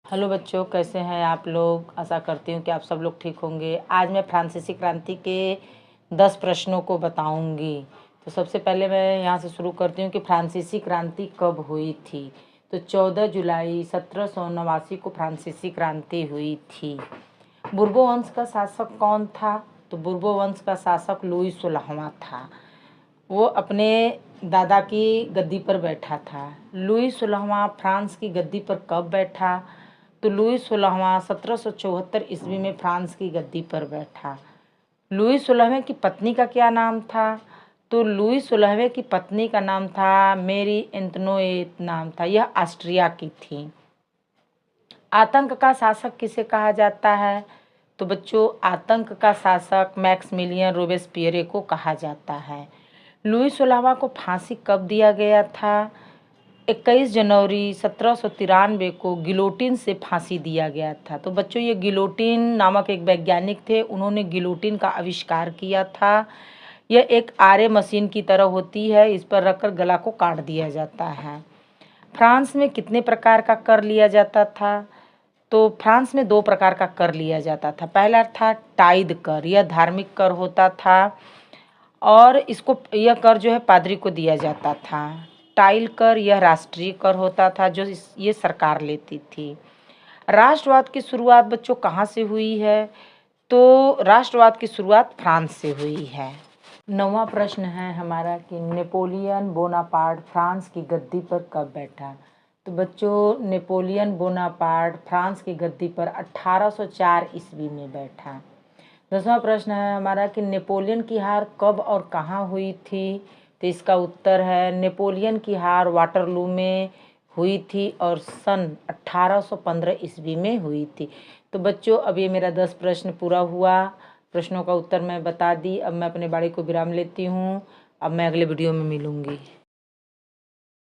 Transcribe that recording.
Hello बच्चों, कैसे हैं आप लोग। आशा करती हूँ कि आप सब लोग ठीक होंगे। आज मैं फ्रांसीसी क्रांति के 10 प्रश्नों को बताऊंगी। तो सबसे पहले मैं यहाँ से शुरू करती हूँ कि फ्रांसीसी क्रांति कब हुई थी। तो 14 जुलाई 1789 को फ्रांसीसी क्रांति हुई थी। बुर्बो वंश का शासक कौन था? तो बुर्बो वंश का शासक लुई 16वां था। वो अपने दादा की गद्दी पर बैठा था। लुई 16वां फ्रांस की गद्दी पर कब बैठा? तो लुई 16वां 1774 ईस्वी में फ्रांस की गद्दी पर बैठा। लुई 16वें की पत्नी का क्या नाम था? तो लुई 16वें की पत्नी का नाम था मेरी एंतोनेट नाम था। यह ऑस्ट्रिया की थी। आतंक का शासक किसे कहा जाता है? तो बच्चों, आतंक का शासक मैक्सिमिलियन रोबेस्पियरे को कहा जाता है। लुई 16वां को फांसी कब दिया गया था? 21 जनवरी 1793 को गिलोटिन से फांसी दिया गया था। तो बच्चों, ये गिलोटिन नामक एक वैज्ञानिक थे। उन्होंने गिलोटिन का आविष्कार किया था। यह एक आरे मशीन की तरह होती है। इस पर रखकर गला को काट दिया जाता है। फ्रांस में कितने प्रकार का कर लिया जाता था? तो फ्रांस में 2 प्रकार का कर लिया जाता था। पहला था टाइद कर। यह धार्मिक कर होता था और यह कर जो है पादरी को दिया जाता था। टाइल कर यह राष्ट्रीय कर होता था जो ये सरकार लेती थी। राष्ट्रवाद की शुरुआत बच्चों कहाँ से हुई है? तो राष्ट्रवाद की शुरुआत फ्रांस से हुई है। 9वां प्रश्न है हमारा कि नेपोलियन बोनापार्ट फ्रांस की गद्दी पर कब बैठा? तो बच्चों, नेपोलियन बोनापार्ट फ्रांस की गद्दी पर 1804 ईस्वी में बैठा। 10वां प्रश्न है हमारा कि नेपोलियन की हार कब और कहाँ हुई थी? तो इसका उत्तर है नेपोलियन की हार वाटरलू में हुई थी और सन 1815 ईस्वी में हुई थी। तो बच्चों, अब ये मेरा 10 प्रश्न पूरा हुआ। प्रश्नों का उत्तर मैं बता दी। अब मैं अपने बाड़ी को विराम लेती हूँ। अब मैं अगले वीडियो में मिलूँगी।